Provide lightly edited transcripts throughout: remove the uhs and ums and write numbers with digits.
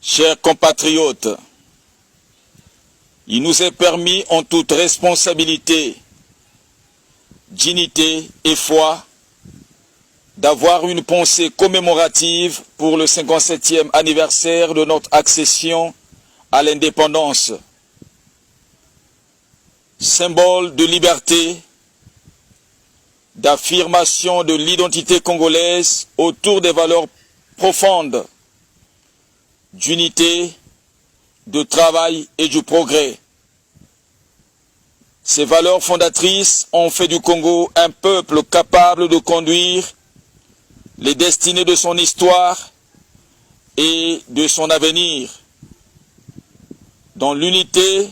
Chers compatriotes, il nous est permis en toute responsabilité, dignité et foi d'avoir une pensée commémorative pour le 57e anniversaire de notre accession à l'indépendance. Symbole de liberté, d'affirmation de l'identité congolaise autour des valeurs profondes d'unité, de travail et du progrès. Ces valeurs fondatrices ont fait du Congo un peuple capable de conduire les destinées de son histoire et de son avenir, dans l'unité,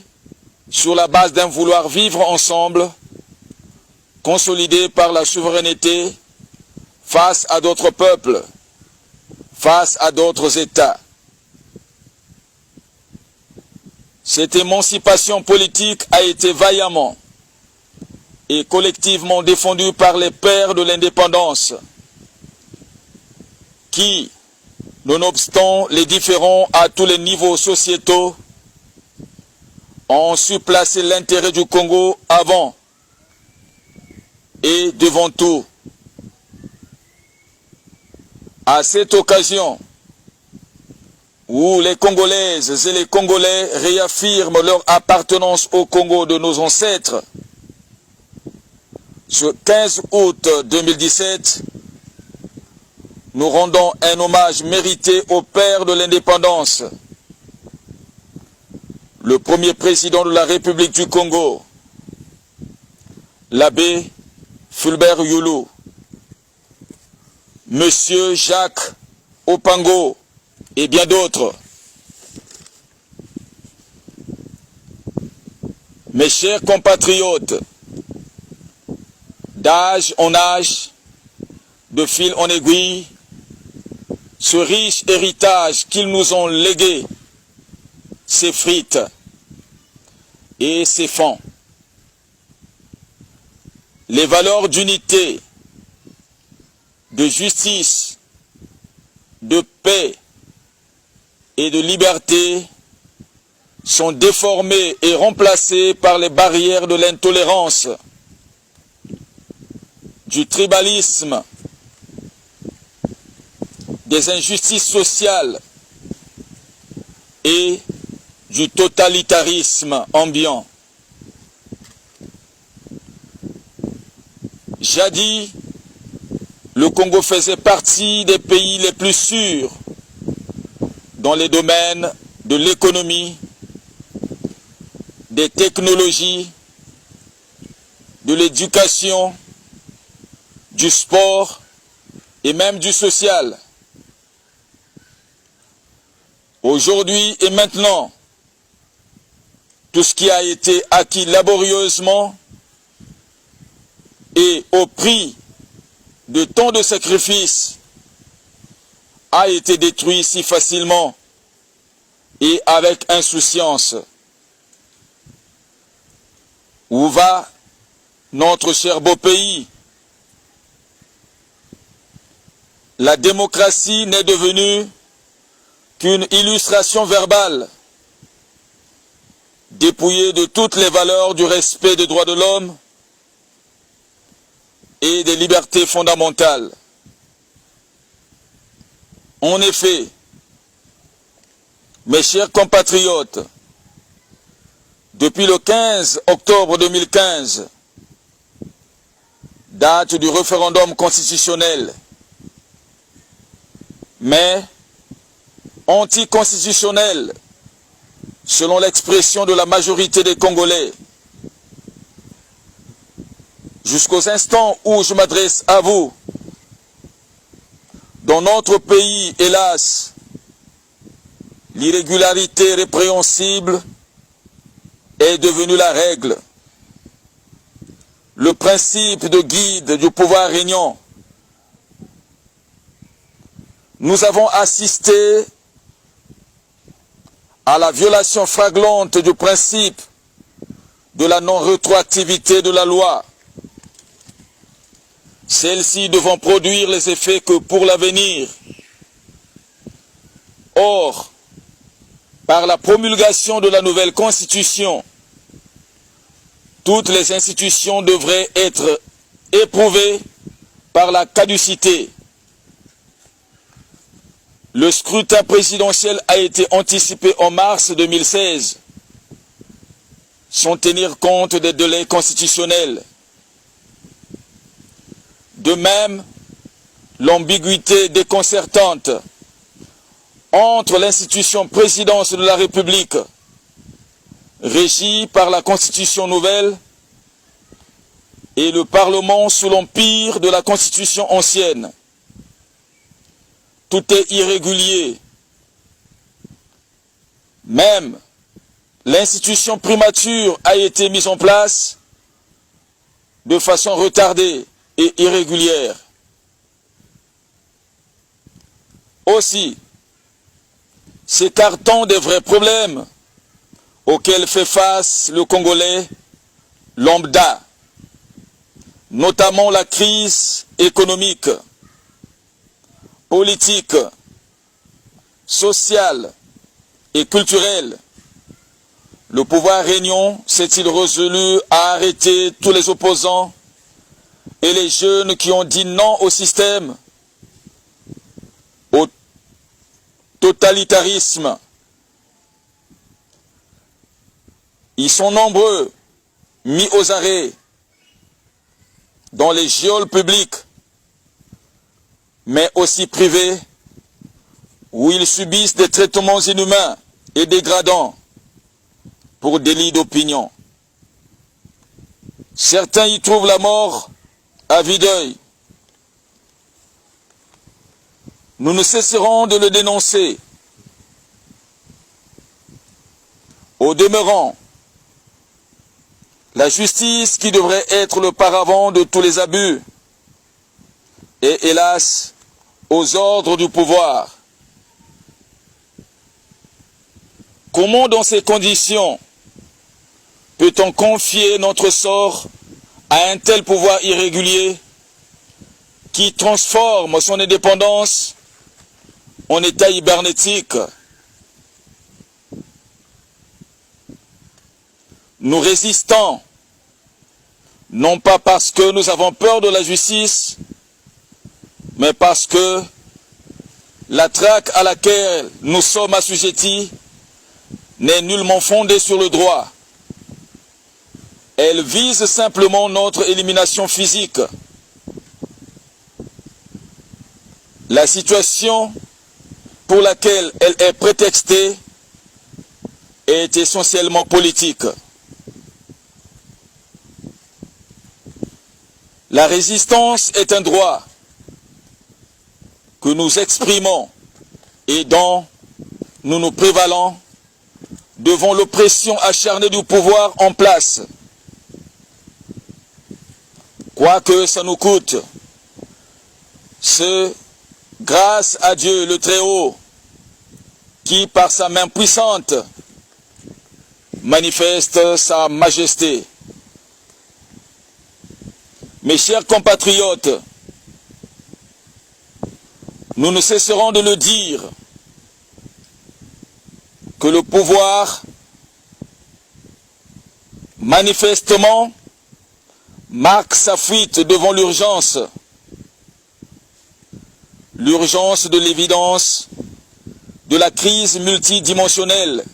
sur la base d'un vouloir vivre ensemble, consolidé par la souveraineté face à d'autres peuples, face à d'autres États. Cette émancipation politique a été vaillamment et collectivement défendue par les pères de l'indépendance qui, nonobstant les différends à tous les niveaux sociétaux, ont su placer l'intérêt du Congo avant et devant tout. À cette occasion, où les Congolaises et les Congolais réaffirment leur appartenance au Congo de nos ancêtres, ce 15 août 2017, nous rendons un hommage mérité au père de l'indépendance, le premier président de la République du Congo, l'abbé Fulbert Youlou, Monsieur Jacques Opango et bien d'autres. Mes chers compatriotes, d'âge en âge, de fil en aiguille, ce riche héritage qu'ils nous ont légué s'effrite et s'effond. Les valeurs d'unité, de justice, de paix et de liberté sont déformées et remplacées par les barrières de l'intolérance, du tribalisme, des injustices sociales et du totalitarisme ambiant. Jadis, le Congo faisait partie des pays les plus sûrs dans les domaines de l'économie, des technologies, de l'éducation, du sport et même du social. Aujourd'hui et maintenant, tout ce qui a été acquis laborieusement et au prix de tant de sacrifices a été détruit si facilement et avec insouciance. Où va notre cher beau pays? La démocratie n'est devenue qu'une illustration verbale, dépouillée de toutes les valeurs du respect des droits de l'homme et des libertés fondamentales. En effet, mes chers compatriotes, depuis le 15 octobre 2015, date du référendum constitutionnel, mais anticonstitutionnel, selon l'expression de la majorité des Congolais, jusqu'aux instants où je m'adresse à vous, dans notre pays, hélas, l'irrégularité répréhensible est devenue la règle. Le principe de guide du pouvoir régnant. Nous avons assisté à la violation flagrante du principe de la non-rétroactivité de la loi. Celles-ci devront produire les effets que pour l'avenir. Or, par la promulgation de la nouvelle Constitution, toutes les institutions devraient être éprouvées par la caducité. Le scrutin présidentiel a été anticipé en mars 2016, sans tenir compte des délais constitutionnels. De même, l'ambiguïté déconcertante entre l'institution présidence de la République, régie par la Constitution nouvelle, et le Parlement sous l'empire de la Constitution ancienne. Tout est irrégulier. Même l'institution primature a été mise en place de façon retardée et irrégulière. Aussi, s'écartant des vrais problèmes auxquels fait face le Congolais lambda, notamment la crise économique, politique, sociale et culturelle, le pouvoir régnant s'est-il résolu à arrêter tous les opposants et les jeunes qui ont dit non au système, au totalitarisme. Ils sont nombreux, mis aux arrêts, dans les geôles publiques, mais aussi privées, où ils subissent des traitements inhumains et dégradants pour délit d'opinion. Certains y trouvent la mort à vue d'œil. Nous ne cesserons de le dénoncer. Au demeurant, la justice qui devrait être le paravent de tous les abus est hélas aux ordres du pouvoir. Comment dans ces conditions peut-on confier notre sort à un tel pouvoir irrégulier qui transforme son indépendance en état hybernétique? Nous résistons, non pas parce que nous avons peur de la justice, mais parce que la traque à laquelle nous sommes assujettis n'est nullement fondée sur le droit. Elle vise simplement notre élimination physique. La situation pour laquelle elle est prétextée est essentiellement politique. La résistance est un droit que nous exprimons et dont nous nous prévalons devant l'oppression acharnée du pouvoir en place. Quoi que ça nous coûte, c'est grâce à Dieu le Très-Haut qui, par sa main puissante, manifeste sa majesté. Mes chers compatriotes, nous ne cesserons de le dire que le pouvoir, manifestement, marque sa fuite devant l'urgence. L'urgence de l'évidence de la crise multidimensionnelle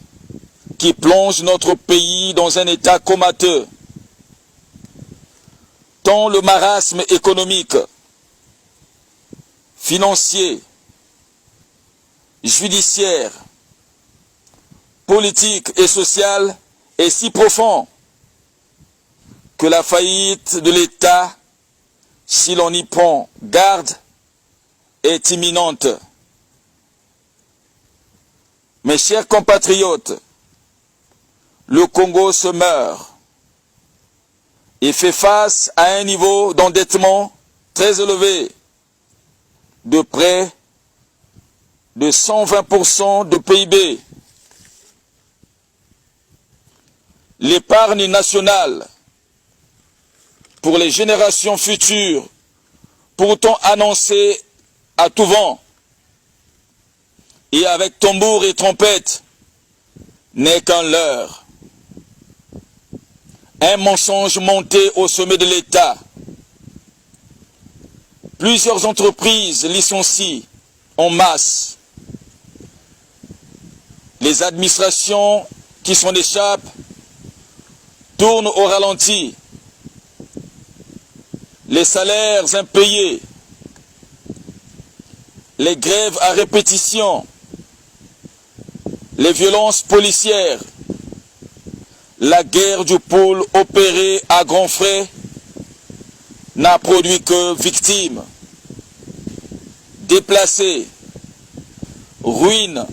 qui plonge notre pays dans un état comateux. Tant le marasme économique, financier, judiciaire, politique et social est si profond que la faillite de l'État, si l'on y prend garde, est imminente. Mes chers compatriotes, le Congo se meurt et fait face à un niveau d'endettement très élevé, de près de 120% de PIB. L'épargne nationale pour les générations futures, pourtant annoncée à tout vent, et avec tambour et trompette, n'est qu'un leurre. Un mensonge monté au sommet de l'État. Plusieurs entreprises licencient en masse. Les administrations qui s'en échappent tournent au ralenti. Les salaires impayés, les grèves à répétition, les violences policières, la guerre du pôle opérée à grands frais n'a produit que victimes, déplacés, ruines,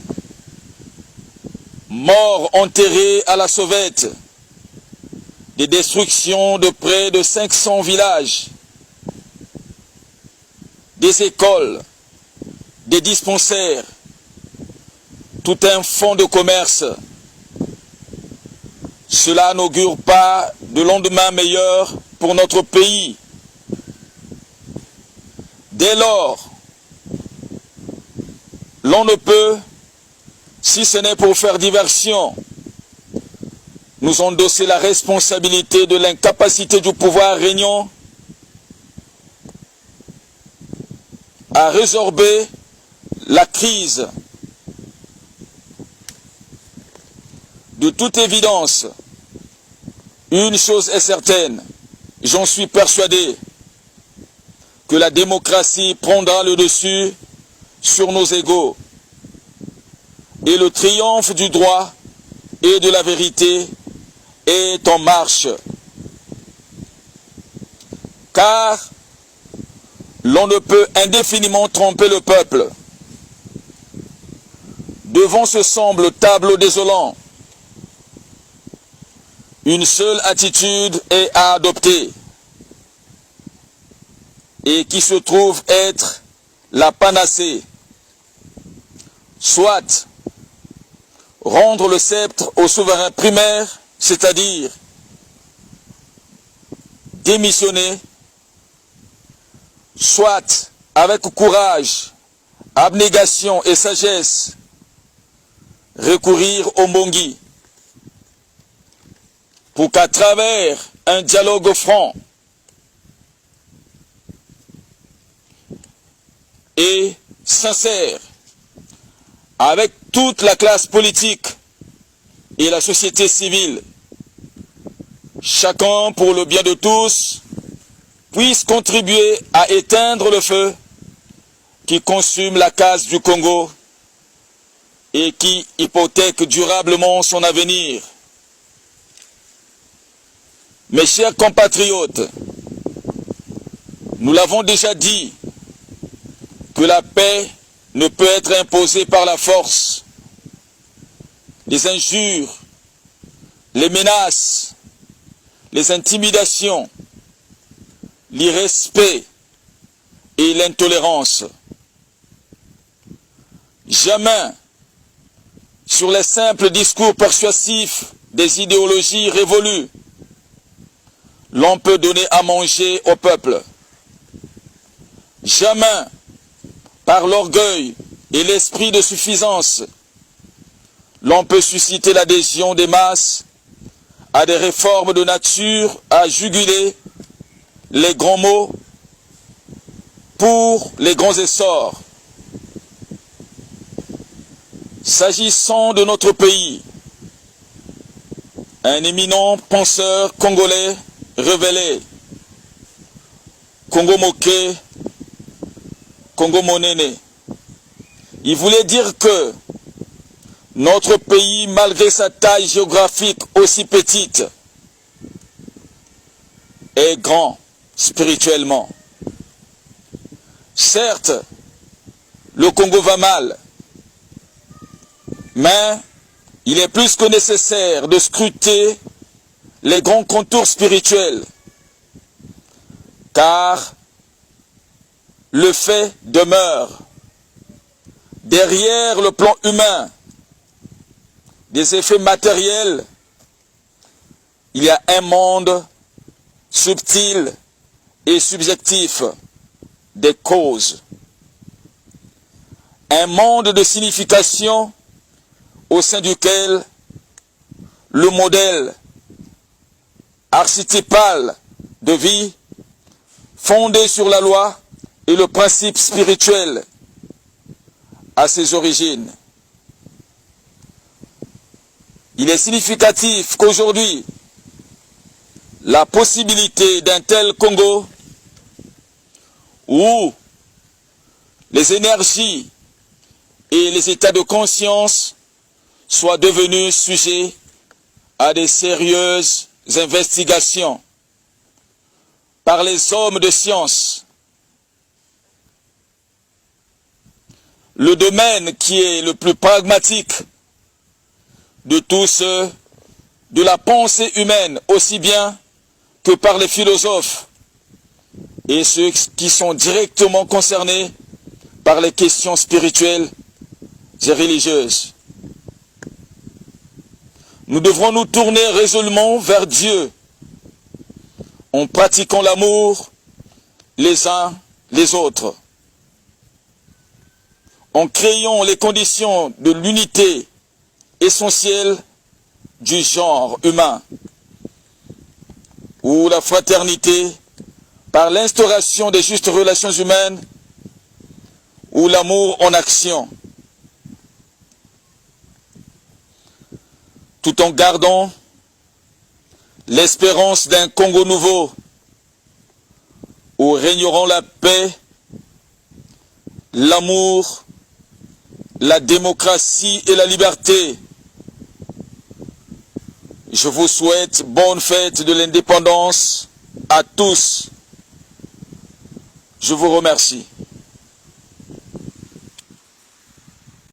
morts enterrés à la sauvette, des destructions de près de 500 villages, des écoles, des dispensaires, tout un fonds de commerce. Cela n'augure pas de lendemain meilleur pour notre pays. Dès lors, l'on ne peut, si ce n'est pour faire diversion, nous endosser la responsabilité de l'incapacité du pouvoir régnant à résorber la crise. De toute évidence, une chose est certaine, j'en suis persuadé, que la démocratie prendra le dessus sur nos égaux et le triomphe du droit et de la vérité est en marche. Car l'on ne peut indéfiniment tromper le peuple. Devant ce semble tableau désolant, une seule attitude est à adopter et qui se trouve être la panacée. Soit rendre le sceptre au souverain primaire, c'est-à-dire démissionner, soit avec courage, abnégation et sagesse, recourir au Mbongi, pour qu'à travers un dialogue franc et sincère avec toute la classe politique et la société civile, chacun pour le bien de tous, puisse contribuer à éteindre le feu qui consume la case du Congo et qui hypothèque durablement son avenir. Mes chers compatriotes, nous l'avons déjà dit, que la paix ne peut être imposée par la force. Les injures, les menaces, les intimidations, l'irrespect et l'intolérance. Jamais, sur les simples discours persuasifs des idéologies révolues, l'on peut donner à manger au peuple. Jamais, par l'orgueil et l'esprit de suffisance, l'on peut susciter l'adhésion des masses à des réformes de nature à juguler les grands mots pour les grands essors. S'agissant de notre pays, un éminent penseur congolais révélé, Congo Moké, Congo Monene, il voulait dire que notre pays, malgré sa taille géographique aussi petite, est grand spirituellement. Certes, le Congo va mal, mais il est plus que nécessaire de scruter les grands contours spirituels, car le fait demeure. Derrière le plan humain, des effets matériels, il y a un monde subtil et subjectif des causes. Un monde de signification au sein duquel le modèle archétypal de vie fondé sur la loi et le principe spirituel à ses origines. Il est significatif qu'aujourd'hui, la possibilité d'un tel Congo où les énergies et les états de conscience soient devenus sujets à des sérieuses investigations par les hommes de science. Le domaine qui est le plus pragmatique de tous ceux de la pensée humaine, aussi bien que par les philosophes et ceux qui sont directement concernés par les questions spirituelles et religieuses. Nous devrons nous tourner résolument vers Dieu en pratiquant l'amour les uns les autres, en créant les conditions de l'unité essentielle du genre humain, où la fraternité, par l'instauration des justes relations humaines, ou l'amour en action, tout en gardant l'espérance d'un Congo nouveau, où régneront la paix, l'amour, la démocratie et la liberté. Je vous souhaite bonne fête de l'indépendance à tous. Je vous remercie.